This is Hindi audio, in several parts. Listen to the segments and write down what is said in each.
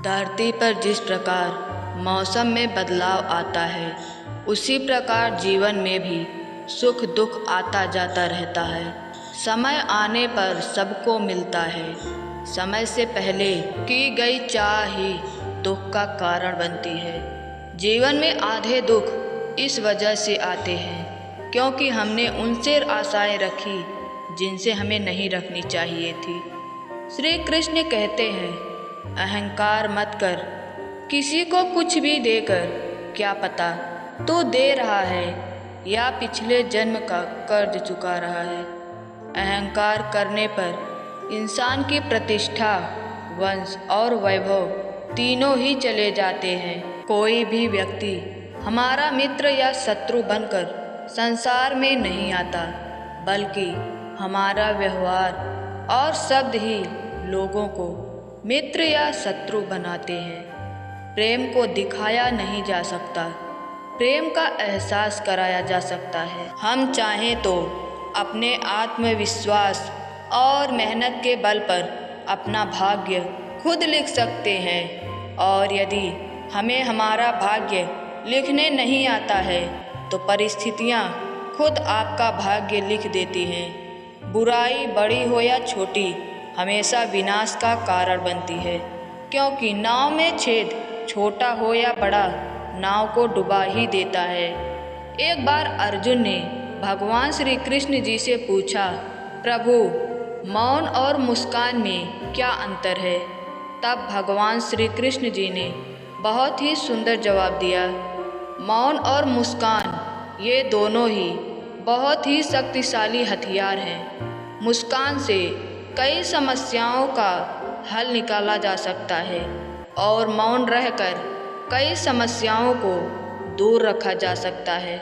धरती पर जिस प्रकार मौसम में बदलाव आता है, उसी प्रकार जीवन में भी सुख दुख आता जाता रहता है। समय आने पर सबको मिलता है। समय से पहले की गई चाह ही दुख का कारण बनती है। जीवन में आधे दुख इस वजह से आते हैं क्योंकि हमने उनसे आशाएं रखी जिनसे हमें नहीं रखनी चाहिए थी। श्री कृष्ण कहते हैं, अहंकार मत कर, किसी को कुछ भी देकर, क्या पता तू दे रहा है या पिछले जन्म का कर्ज चुका रहा है। अहंकार करने पर इंसान की प्रतिष्ठा, वंश और वैभव तीनों ही चले जाते हैं। कोई भी व्यक्ति हमारा मित्र या शत्रु बनकर संसार में नहीं आता, बल्कि हमारा व्यवहार और शब्द ही लोगों को मित्र या शत्रु बनाते हैं। प्रेम को दिखाया नहीं जा सकता, प्रेम का एहसास कराया जा सकता है। हम चाहें तो अपने आत्मविश्वास और मेहनत के बल पर अपना भाग्य खुद लिख सकते हैं, और यदि हमें हमारा भाग्य लिखने नहीं आता है तो परिस्थितियाँ खुद आपका भाग्य लिख देती हैं। बुराई बड़ी हो या छोटी हमेशा विनाश का कारण बनती है, क्योंकि नाव में छेद छोटा हो या बड़ा नाव को डुबा ही देता है। एक बार अर्जुन ने भगवान श्री कृष्ण जी से पूछा, प्रभु, मौन और मुस्कान में क्या अंतर है? तब भगवान श्री कृष्ण जी ने बहुत ही सुंदर जवाब दिया, मौन और मुस्कान ये दोनों ही बहुत ही शक्तिशाली हथियार हैं। मुस्कान से कई समस्याओं का हल निकाला जा सकता है और मौन रहकर कई समस्याओं को दूर रखा जा सकता है।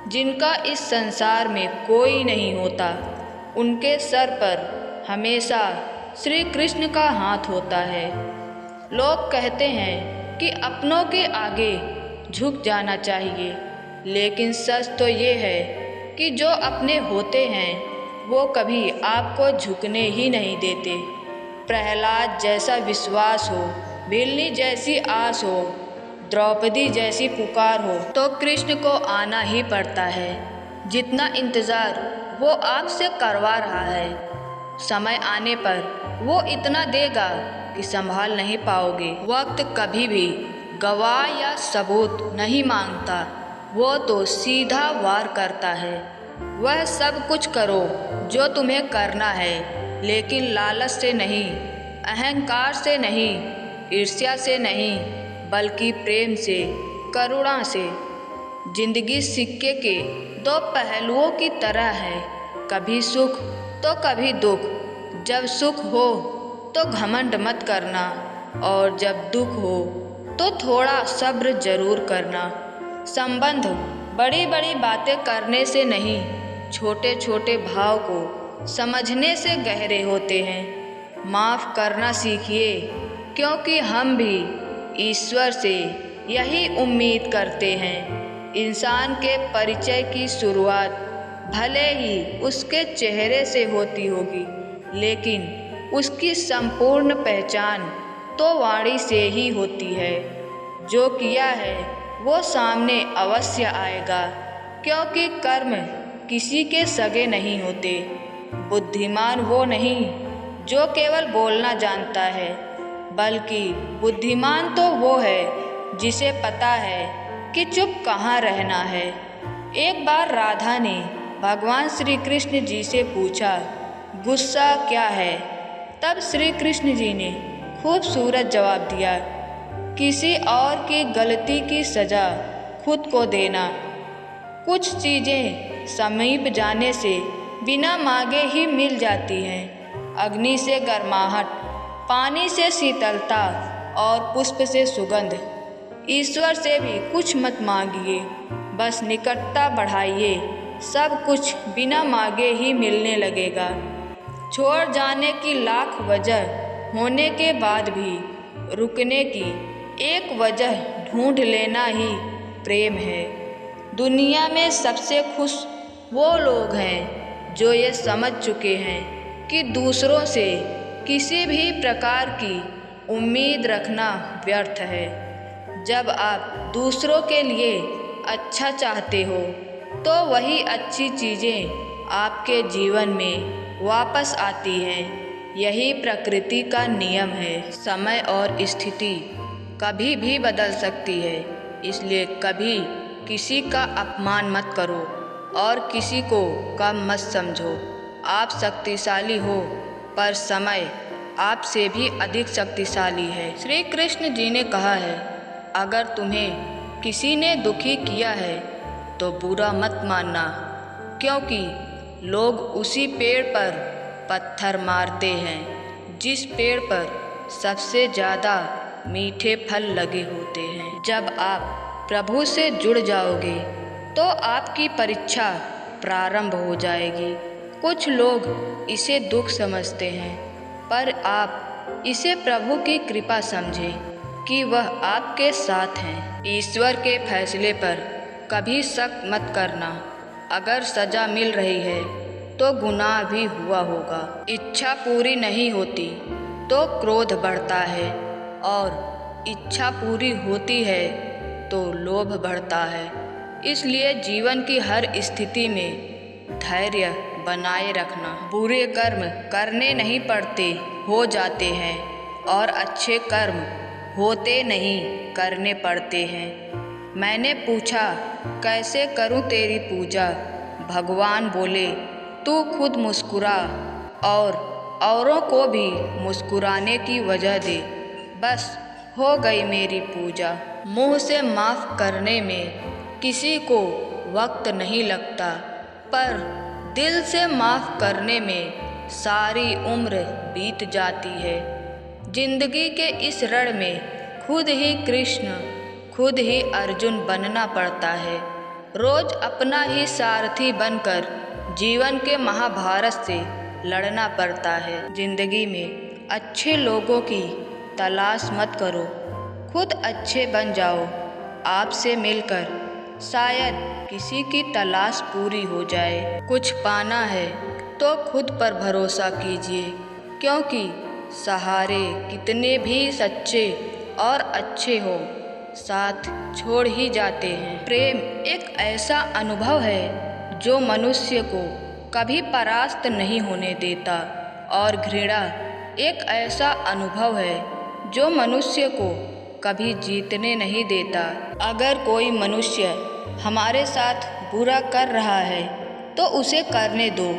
जिनका इस संसार में कोई नहीं होता, उनके सर पर हमेशा श्री कृष्ण का हाथ होता है। लोग कहते हैं कि अपनों के आगे झुक जाना चाहिए, लेकिन सच तो ये है कि जो अपने होते हैं वो कभी आपको झुकने ही नहीं देते। प्रहलाद जैसा विश्वास हो, बिल्ली जैसी आस हो, द्रौपदी जैसी पुकार हो, तो कृष्ण को आना ही पड़ता है। जितना इंतज़ार वो आपसे करवा रहा है, समय आने पर वो इतना देगा कि संभाल नहीं पाओगे। वक्त कभी भी गवाह या सबूत नहीं मांगता, वो तो सीधा वार करता है। वह सब कुछ करो जो तुम्हें करना है, लेकिन लालच से नहीं, अहंकार से नहीं, ईर्ष्या से नहीं, बल्कि प्रेम से, करुणा से। जिंदगी सिक्के के दो पहलुओं की तरह है, कभी सुख तो कभी दुख। जब सुख हो तो घमंड मत करना, और जब दुख हो तो थोड़ा सब्र जरूर करना। संबंध बड़ी बड़ी बातें करने से नहीं, छोटे छोटे भाव को समझने से गहरे होते हैं। माफ़ करना सीखिए, क्योंकि हम भी ईश्वर से यही उम्मीद करते हैं। इंसान के परिचय की शुरुआत भले ही उसके चेहरे से होती होगी, लेकिन उसकी संपूर्ण पहचान तो वाणी से ही होती है। जो किया है वो सामने अवश्य आएगा, क्योंकि कर्म किसी के सगे नहीं होते। बुद्धिमान वो नहीं जो केवल बोलना जानता है, बल्कि बुद्धिमान तो वो है जिसे पता है कि चुप कहाँ रहना है। एक बार राधा ने भगवान श्री कृष्ण जी से पूछा, गुस्सा क्या है? तब श्री कृष्ण जी ने खूबसूरत जवाब दिया, किसी और की गलती की सज़ा खुद को देना। कुछ चीज़ें समीप जाने से बिना मांगे ही मिल जाती हैं। अग्नि से गर्माहट, पानी से शीतलता और पुष्प से सुगंध। ईश्वर से भी कुछ मत मांगिए, बस निकटता बढ़ाइए, सब कुछ बिना मांगे ही मिलने लगेगा। छोड़ जाने की लाख वजह होने के बाद भी रुकने की एक वजह ढूंढ लेना ही प्रेम है। दुनिया में सबसे खुश वो लोग हैं जो ये समझ चुके हैं कि दूसरों से किसी भी प्रकार की उम्मीद रखना व्यर्थ है। जब आप दूसरों के लिए अच्छा चाहते हो तो वही अच्छी चीज़ें आपके जीवन में वापस आती हैं। यही प्रकृति का नियम है। समय और स्थिति कभी भी बदल सकती है, इसलिए कभी किसी का अपमान मत करो और किसी को कम मत समझो। आप शक्तिशाली हो, पर समय आपसे भी अधिक शक्तिशाली है। श्री कृष्ण जी ने कहा है, अगर तुम्हें किसी ने दुखी किया है तो बुरा मत मानना, क्योंकि लोग उसी पेड़ पर पत्थर मारते हैं जिस पेड़ पर सबसे ज़्यादा मीठे फल लगे होते हैं। जब आप प्रभु से जुड़ जाओगे तो आपकी परीक्षा प्रारंभ हो जाएगी। कुछ लोग इसे दुख समझते हैं, पर आप इसे प्रभु की कृपा समझें कि वह आपके साथ हैं। ईश्वर के फैसले पर कभी शक मत करना। अगर सज़ा मिल रही है तो गुनाह भी हुआ होगा। इच्छा पूरी नहीं होती तो क्रोध बढ़ता है, और इच्छा पूरी होती है तो लोभ बढ़ता है। इसलिए जीवन की हर स्थिति में धैर्य बनाए रखना। बुरे कर्म करने नहीं पड़ते, हो जाते हैं, और अच्छे कर्म होते नहीं, करने पड़ते हैं। मैंने पूछा, कैसे करूं तेरी पूजा? भगवान बोले, तू खुद मुस्कुरा और औरों को भी मुस्कुराने की वजह दे, बस हो गई मेरी पूजा। मुंह से माफ़ करने में किसी को वक्त नहीं लगता, पर दिल से माफ़ करने में सारी उम्र बीत जाती है। जिंदगी के इस रण में खुद ही कृष्ण, खुद ही अर्जुन बनना पड़ता है। रोज अपना ही सारथी बनकर जीवन के महाभारत से लड़ना पड़ता है। जिंदगी में अच्छे लोगों की तलाश मत करो, खुद अच्छे बन जाओ। आपसे मिलकर शायद किसी की तलाश पूरी हो जाए। कुछ पाना है तो खुद पर भरोसा कीजिए, क्योंकि सहारे कितने भी सच्चे और अच्छे हो, साथ छोड़ ही जाते हैं। प्रेम एक ऐसा अनुभव है जो मनुष्य को कभी परास्त नहीं होने देता, और घृणा एक ऐसा अनुभव है जो मनुष्य को कभी जीतने नहीं देता। अगर कोई मनुष्य हमारे साथ बुरा कर रहा है तो उसे करने दो,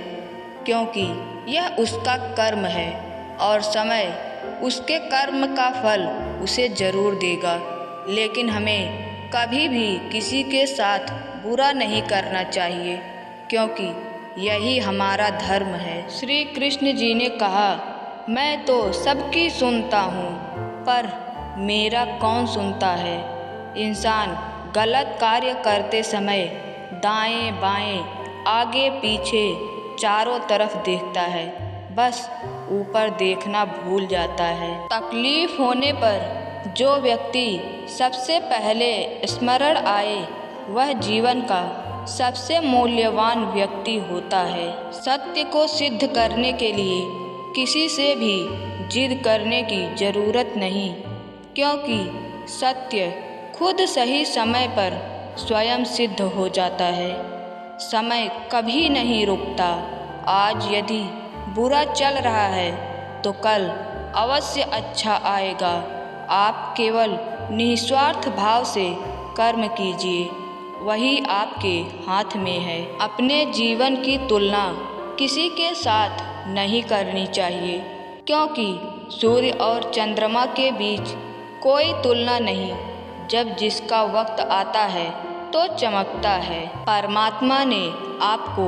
क्योंकि यह उसका कर्म है और समय उसके कर्म का फल उसे जरूर देगा। लेकिन हमें कभी भी किसी के साथ बुरा नहीं करना चाहिए, क्योंकि यही हमारा धर्म है। श्री कृष्ण जी ने कहा, मैं तो सबकी सुनता हूँ, पर मेरा कौन सुनता है। इंसान गलत कार्य करते समय दाएं बाएं, आगे पीछे चारों तरफ देखता है, बस ऊपर देखना भूल जाता है। तकलीफ होने पर जो व्यक्ति सबसे पहले स्मरण आए वह जीवन का सबसे मूल्यवान व्यक्ति होता है। सत्य को सिद्ध करने के लिए किसी से भी जिद करने की जरूरत नहीं, क्योंकि सत्य खुद सही समय पर स्वयं सिद्ध हो जाता है। समय कभी नहीं रुकता। आज यदि बुरा चल रहा है तो कल अवश्य अच्छा आएगा। आप केवल निस्वार्थ भाव से कर्म कीजिए, वही आपके हाथ में है। अपने जीवन की तुलना किसी के साथ नहीं करनी चाहिए, क्योंकि सूर्य और चंद्रमा के बीच कोई तुलना नहीं। जब जिसका वक्त आता है तो चमकता है। परमात्मा ने आपको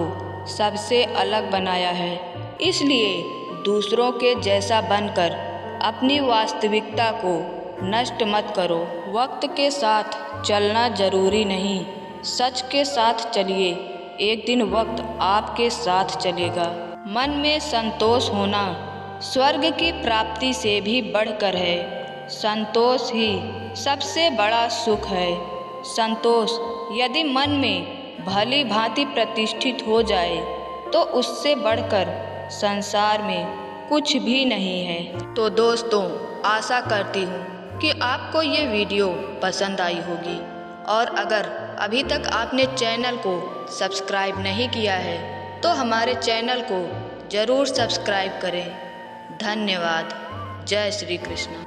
सबसे अलग बनाया है, इसलिए दूसरों के जैसा बनकर अपनी वास्तविकता को नष्ट मत करो। वक्त के साथ चलना जरूरी नहीं, सच के साथ चलिए, एक दिन वक्त आपके साथ चलेगा। मन में संतोष होना स्वर्ग की प्राप्ति से भी बढ़कर है। संतोष ही सबसे बड़ा सुख है। संतोष यदि मन में भली भांति प्रतिष्ठित हो जाए तो उससे बढ़कर संसार में कुछ भी नहीं है। तो दोस्तों, आशा करती हूँ कि आपको ये वीडियो पसंद आई होगी, और अगर अभी तक आपने चैनल को सब्सक्राइब नहीं किया है तो हमारे चैनल को ज़रूर सब्सक्राइब करें। धन्यवाद। जय श्री कृष्ण।